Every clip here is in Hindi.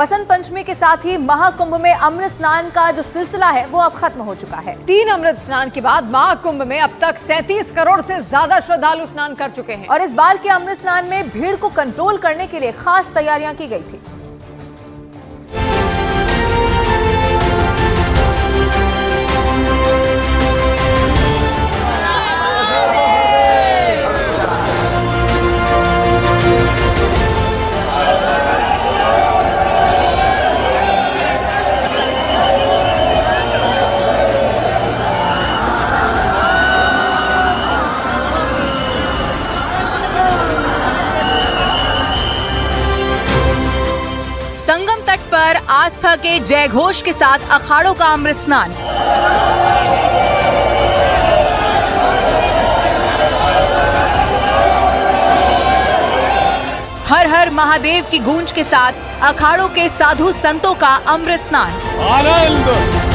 बसंत पंचमी के साथ ही महाकुंभ में अमृत स्नान का जो सिलसिला है वो अब खत्म हो चुका है। 3 अमृत स्नान के बाद महाकुंभ में अब तक 37 करोड़ से ज्यादा श्रद्धालु स्नान कर चुके हैं और इस बार के अमृत स्नान में भीड़ को कंट्रोल करने के लिए खास तैयारियां की गई थी। संगम तट पर आस्था के जयघोष के साथ अखाड़ों का अमृत स्नान। हर हर महादेव की गूंज के साथ अखाड़ों के साधु संतों का अमृत स्नान। आनंद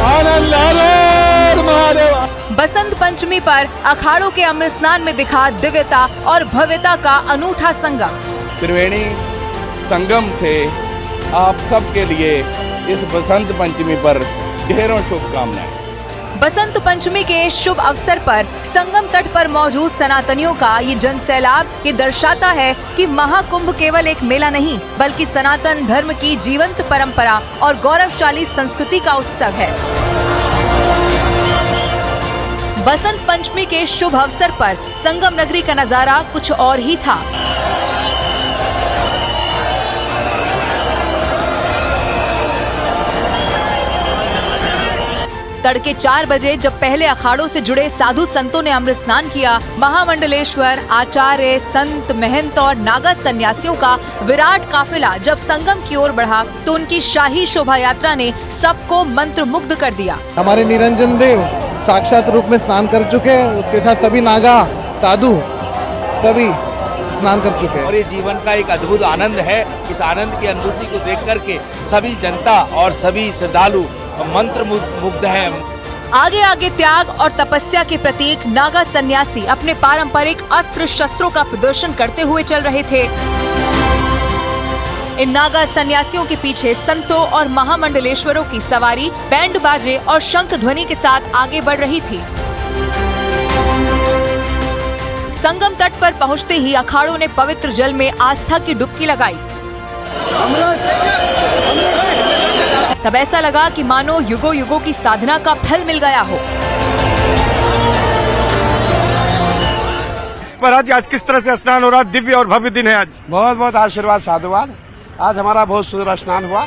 आनंद आनंद महादेव। बसंत पंचमी पर अखाड़ों के अमृत स्नान में दिखा दिव्यता और भव्यता का अनूठा संगम। त्रिवेणी संगम से आप सबके लिए इस बसंत पंचमी पर ढेरों शुभकामनाएं। बसंत पंचमी के शुभ अवसर पर संगम तट पर मौजूद सनातनियों का ये जन सैलाब ये दर्शाता है कि महाकुंभ केवल एक मेला नहीं बल्कि सनातन धर्म की जीवंत परंपरा और गौरवशाली संस्कृति का उत्सव है। बसंत पंचमी के शुभ अवसर पर संगम नगरी का नजारा कुछ और ही था। तड़के 4 बजे जब पहले अखाड़ों से जुड़े साधु संतों ने अमृत स्नान किया, महामंडलेश्वर, आचार्य, संत, महंत और नागा सन्यासियों का विराट काफिला जब संगम की ओर बढ़ा तो उनकी शाही शोभा यात्रा ने सबको मंत्रमुग्ध कर दिया। हमारे निरंजन देव साक्षात रूप में स्नान कर चुके हैं, उसके साथ सभी नागा साधु सभी स्नान कर चुके हैं और ये जीवन का एक अद्भुत आनंद है। इस आनंद की अनुभूति को देख करके सभी जनता और सभी श्रद्धालु मंत्र मुग्ध हैं। आगे आगे त्याग और तपस्या के प्रतीक नागा सन्यासी अपने पारंपरिक अस्त्र शस्त्रों का प्रदर्शन करते हुए चल रहे थे। इन नागा सन्यासियों के पीछे संतों और महामंडलेश्वरों की सवारी बैंड बाजे और शंख ध्वनि के साथ आगे बढ़ रही थी। संगम तट पर पहुंचते ही अखाड़ों ने पवित्र जल में आस्था की डुबकी लगाई। तब ऐसा लगा कि मानो युगों युगों की साधना का फल मिल गया हो। महाराज आज किस तरह से स्नान हो रहा, दिव्य और भव्य दिन है आज। बहुत बहुत आशीर्वाद साधुवाद। आज हमारा बहुत सुंदर स्नान हुआ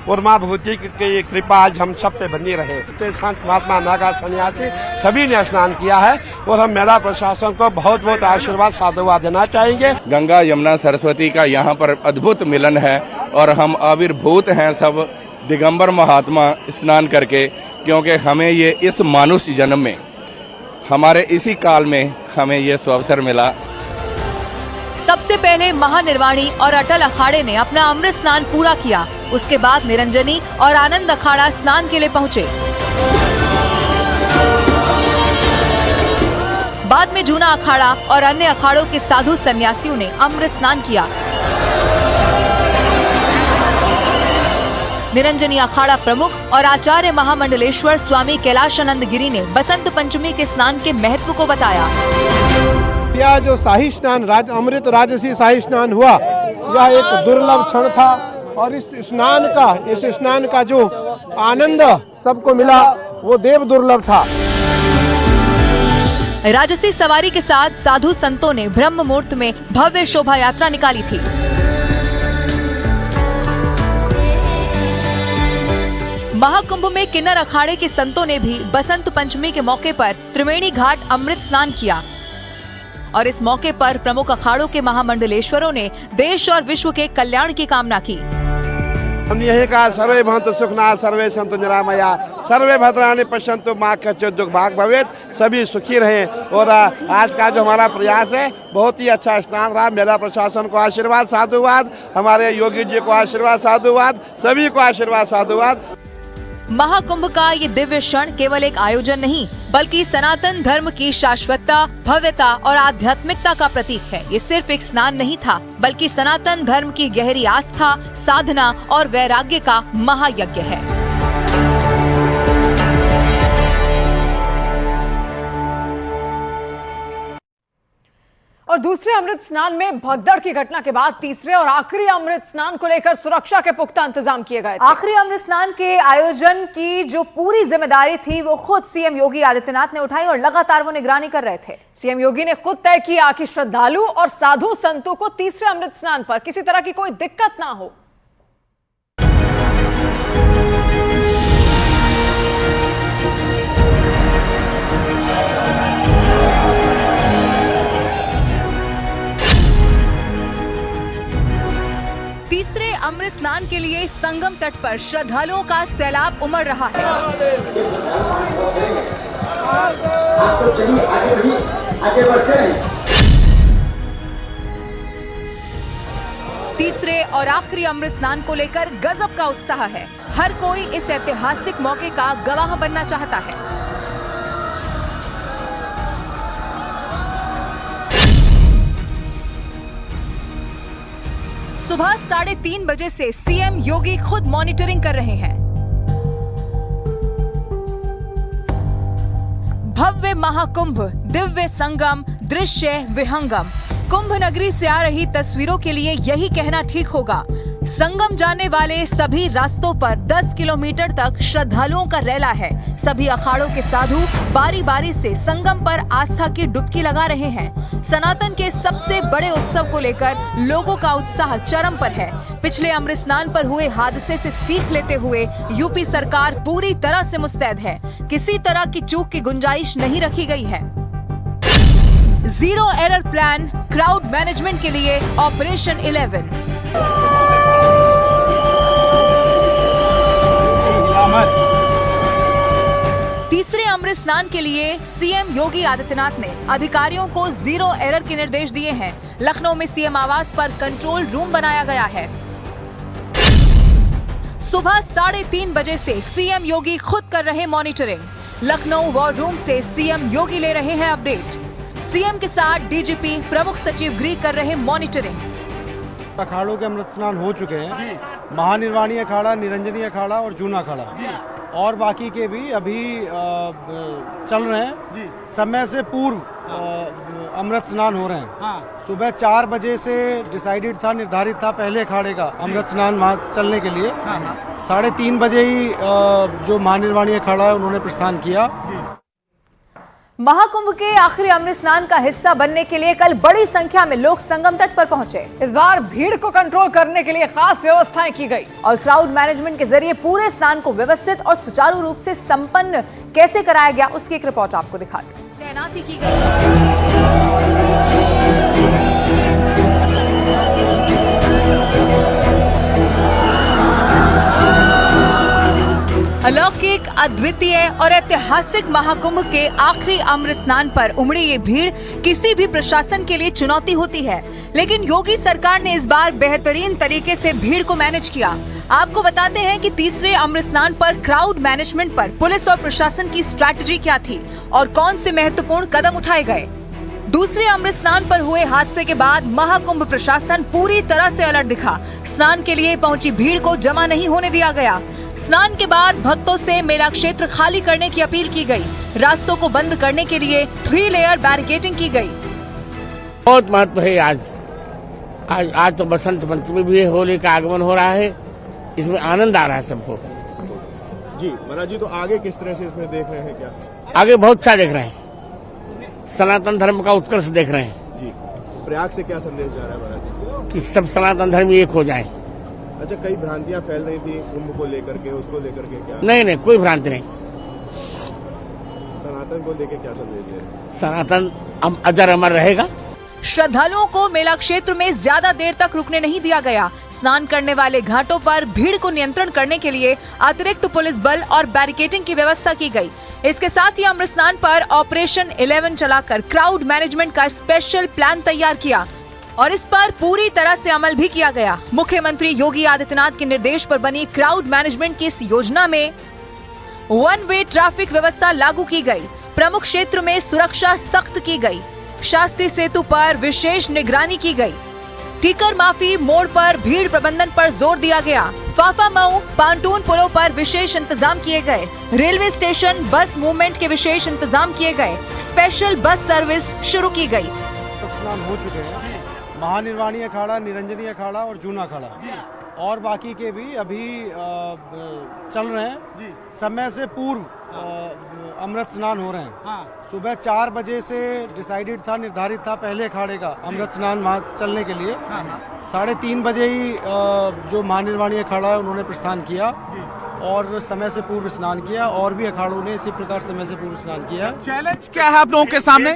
और माँ भगवती की कृपा आज हम सब पे बनी रहे। संत महात्मा नागा सन्यासी सभी ने स्नान किया है और हम मेला प्रशासन को बहुत बहुत आशीर्वाद साधुवाद देना चाहेंगे। गंगा यमुना सरस्वती का यहाँ पर अद्भुत मिलन है और हम आविर्भूत हैं सब दिगंबर महात्मा स्नान करके, क्योंकि हमें ये इस मानुष जन्म में हमारे इसी काल में हमें ये सुअवसर मिला। सबसे पहले महानिर्वाणी और अटल अखाड़े ने अपना अमृत स्नान पूरा किया। उसके बाद निरंजनी और आनंद अखाड़ा स्नान के लिए पहुँचे। बाद में जूना अखाड़ा और अन्य अखाड़ों के साधु सन्यासियों ने अमृत स्नान किया। निरंजनी अखाड़ा प्रमुख और आचार्य महामंडलेश्वर स्वामी कैलाशानंद गिरी ने बसंत पंचमी के स्नान के महत्व को बताया। यह जो शाही स्नान अमृत राजसी शाही स्नान हुआ, यह एक दुर्लभ क्षण था और इस स्नान का जो आनंद सबको मिला वो देव दुर्लभ था। राजसी सवारी के साथ साधु संतों ने ब्रह्म मुहूर्त में भव्य शोभा यात्रा निकाली थी। महाकुंभ में किन्नर अखाड़े के संतों ने भी बसंत पंचमी के मौके पर त्रिवेणी घाट अमृत स्नान किया और इस मौके पर प्रमुख अखाड़ों के महामंडलेश्वरों ने देश और विश्व के कल्याण की कामना की। हमने यही कहा, सर्वे भवन्तु सुखिनः सर्वे सन्तु निरामया सर्वे भद्राणि पश्यन्तु मा कश्चित् दुर्भाग् भवेत्। सभी सुखी रहें। और आज का जो हमारा प्रयास है बहुत ही अच्छा स्नान रहा। मेला प्रशासन को आशीर्वाद साधुवाद, हमारे योगी जी को आशीर्वाद साधुवाद, सभी को आशीर्वाद साधुवाद। महाकुंभ का ये दिव्य क्षण केवल एक आयोजन नहीं बल्कि सनातन धर्म की शाश्वतता, भव्यता और आध्यात्मिकता का प्रतीक है। ये सिर्फ एक स्नान नहीं था बल्कि सनातन धर्म की गहरी आस्था, साधना और वैराग्य का महायज्ञ है। और दूसरे अमृत स्नान में भगदड़ की घटना के बाद तीसरे और आखिरी अमृत स्नान को लेकर सुरक्षा के पुख्ता इंतजाम किए गए थे। आखिरी अमृत स्नान के आयोजन की जो पूरी जिम्मेदारी थी वो खुद सीएम योगी आदित्यनाथ ने उठाई और लगातार वो निगरानी कर रहे थे। सीएम योगी ने खुद तय किया कि श्रद्धालु और साधु संतों को तीसरे अमृत स्नान पर किसी तरह की कोई दिक्कत ना हो। तीसरे अमृत स्नान के लिए संगम तट पर श्रद्धालुओं का सैलाब उमड़ रहा है। तीसरे और आखिरी अमृत स्नान को लेकर गजब का उत्साह है। हर कोई इस ऐतिहासिक मौके का गवाह बनना चाहता है। सुबह 3:30 बजे से सीएम योगी खुद मॉनिटरिंग कर रहे हैं। भव्य महाकुंभ, दिव्य संगम, दृश्य विहंगम। कुंभ नगरी से आ रही तस्वीरों के लिए यही कहना ठीक होगा। संगम जाने वाले सभी रास्तों पर 10 किलोमीटर तक श्रद्धालुओं का रैला है। सभी अखाड़ों के साधु बारी बारी से संगम पर आस्था की डुबकी लगा रहे हैं। सनातन के सबसे बड़े उत्सव को लेकर लोगों का उत्साह चरम पर है। पिछले अमृत स्नान पर हुए हादसे से सीख लेते हुए यूपी सरकार पूरी तरह से मुस्तैद है। किसी तरह की चूक की गुंजाइश नहीं रखी गई है। Zero error plan, crowd management के लिए ऑपरेशन 11। तीसरे अमृत स्नान के लिए सीएम योगी आदित्यनाथ ने अधिकारियों को जीरो एरर के निर्देश दिए हैं। लखनऊ में सीएम आवास पर कंट्रोल रूम बनाया गया है। सुबह 3:30 बजे से सीएम योगी खुद कर रहे मॉनिटरिंग। लखनऊ वॉर रूम से सीएम योगी ले रहे हैं अपडेट। सीएम के साथ डीजीपी, प्रमुख सचिव गृह कर रहे मॉनिटरिंग। अखाड़ों के अमृत स्नान हो चुके हैं। महानिर्वाणी अखाड़ा, निरंजनी अखाड़ा और जूना अखाड़ा और बाकी के भी अभी चल रहे हैं। समय से पूर्व अमृत स्नान हो रहे हैं। सुबह 4 बजे से डिसाइडेड था, निर्धारित था पहले अखाड़े का अमृत स्नान वहाँ चलने के लिए। 3:30 बजे ही जो महानिर्वाणी अखाड़ा है उन्होंने प्रस्थान किया। महाकुंभ के आखिरी अमृत स्नान का हिस्सा बनने के लिए कल बड़ी संख्या में लोग संगम तट पर पहुंचे। इस बार भीड़ को कंट्रोल करने के लिए खास व्यवस्थाएं की गई और क्राउड मैनेजमेंट के जरिए पूरे स्नान को व्यवस्थित और सुचारू रूप से संपन्न कैसे कराया गया उसकी एक रिपोर्ट आपको दिखाते हैं। तैनाती की गई। अलौकिक, अद्वितीय और ऐतिहासिक महाकुंभ के आखिरी अमृत स्नान पर उमड़ी ये भीड़ किसी भी प्रशासन के लिए चुनौती होती है, लेकिन योगी सरकार ने इस बार बेहतरीन तरीके से भीड़ को मैनेज किया। आपको बताते हैं कि तीसरे अमृत स्नान पर क्राउड मैनेजमेंट पर पुलिस और प्रशासन की स्ट्रैटेजी क्या थी और कौन से महत्वपूर्ण कदम उठाए गए। दूसरे अमृत स्नान पर हुए हादसे के बाद महाकुंभ प्रशासन पूरी तरह से अलर्ट दिखा। स्नान के लिए पहुंची भीड़ को जमा नहीं होने दिया गया। स्नान के बाद भक्तों से मेला क्षेत्र खाली करने की अपील की गई। रास्तों को बंद करने के लिए 3 लेयर बैरिकेडिंग की गई। बहुत महत्व है आज तो बसंत पंचमी भी है, होली का आगमन हो रहा है। इसमें आनंद आ रहा है सबको। जी महाराज जी, तो आगे किस तरह से इसमें देख रहे हैं? क्या आगे बहुत अच्छा देख रहे हैं, सनातन धर्म का उत्कर्ष देख रहे हैं जी। प्रयाग से क्या संदेश जा रहा है महाराज जी? कि सब सनातन धर्म एक हो जाए। अच्छा, कई भ्रांतियां फैल रही थी कुंभ को लेकर के, उसको लेकर के क्या? नहीं, कोई भ्रांति नहीं। सनातन को लेकर क्या संदेश दे रहे हैं? सनातन अजर अमर रहेगा। श्रद्धालुओं को मेला क्षेत्र में ज्यादा देर तक रुकने नहीं दिया गया। स्नान करने वाले घाटों पर भीड़ को नियंत्रण करने के लिए अतिरिक्त पुलिस बल और बैरिकेडिंग की व्यवस्था की गई। इसके साथ ही अमृत स्नान पर ऑपरेशन 11 चलाकर क्राउड मैनेजमेंट का स्पेशल प्लान तैयार किया और इस पर पूरी तरह से अमल भी किया गया। मुख्यमंत्री योगी आदित्यनाथ के निर्देश पर बनी क्राउड मैनेजमेंट की इस योजना में वन वे ट्रैफिक व्यवस्था लागू की गई। प्रमुख क्षेत्र में सुरक्षा सख्त की गई। शास्त्री सेतु पर विशेष निगरानी की गई। टीकर माफी मोड़ पर भीड़ प्रबंधन पर जोर दिया गया। फाफा मऊ पांटून पुलों पर विशेष इंतजाम किए गए। रेलवे स्टेशन बस मूवमेंट के विशेष इंतजाम किए गए। स्पेशल बस सर्विस शुरू की गई। स्नान हो चुके हैं। महानिर्वाणी अखाड़ा, निरंजनी अखाड़ा और जूना अखाड़ा और बाकी के भी अभी चल रहे हैं। समय से पूर्व अमृत स्नान हो रहे हैं। सुबह 4 बजे से डिसाइडेड था, निर्धारित था पहले अखाड़े का अमृत स्नान वहाँ चलने के लिए। 3:30 बजे ही जो महानिर्वाणी अखाड़ा है उन्होंने प्रस्थान किया और समय से पूर्व स्नान किया और भी अखाड़ों ने इसी प्रकार समय से पूर्व स्नान किया। चैलेंज क्या है आप लोगों के सामने?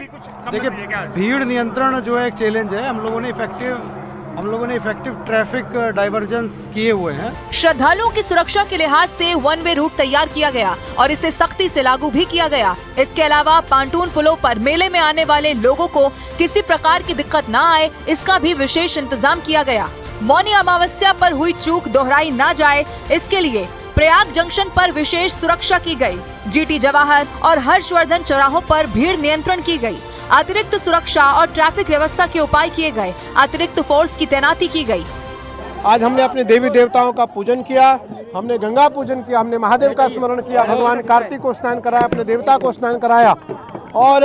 देखिए, भीड़ नियंत्रण जो है एक चैलेंज है। हम लोगों ने इफेक्टिव ट्रैफिक डाइवर्जेंस किए हुए हैं। श्रद्धालुओं की सुरक्षा के लिहाज से वन वे रूट तैयार किया गया और इसे सख्ती से लागू भी किया गया। इसके अलावा पांटून पुलों पर मेले में आने वाले लोगों को किसी प्रकार की दिक्कत न आए, इसका भी विशेष इंतजाम किया गया। मौनी अमावस्या पर हुई चूक दोहराई न जाए, इसके लिए प्रयाग जंक्शन पर विशेष सुरक्षा की गई। जीटी जवाहर और हर्षवर्धन चौराहों पर भीड़ नियंत्रण की गई। अतिरिक्त सुरक्षा और ट्रैफिक व्यवस्था के उपाय किए गए। अतिरिक्त फोर्स की तैनाती की गई। आज हमने अपने देवी देवताओं का पूजन किया, हमने गंगा पूजन किया, हमने महादेव का स्मरण किया, भगवान कार्तिक को स्नान कराया, अपने देवता को स्नान कराया और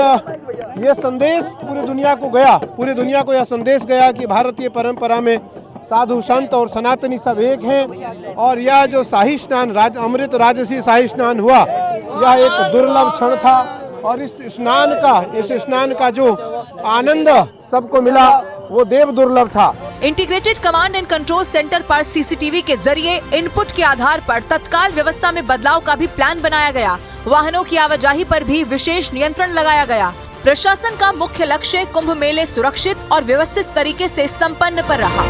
ये संदेश पूरी दुनिया को गया। पूरी दुनिया को यह संदेश गया कि भारतीय परंपरा में साधु संत और सनातनी सब एक हैं और यह जो शाही स्नान अमृत राजसी शाही स्नान हुआ, यह एक दुर्लभ क्षण था और इस स्नान का जो आनंद सबको मिला वो देव दुर्लभ था। Integrated command and control centre पर सीसीटीवी के जरिए इनपुट के आधार पर तत्काल व्यवस्था में बदलाव का भी प्लान बनाया गया। वाहनों की आवाजाही पर भी विशेष नियंत्रण लगाया गया। प्रशासन का मुख्य लक्ष्य कुंभ मेले सुरक्षित और व्यवस्थित तरीके से संपन्न पर रहा।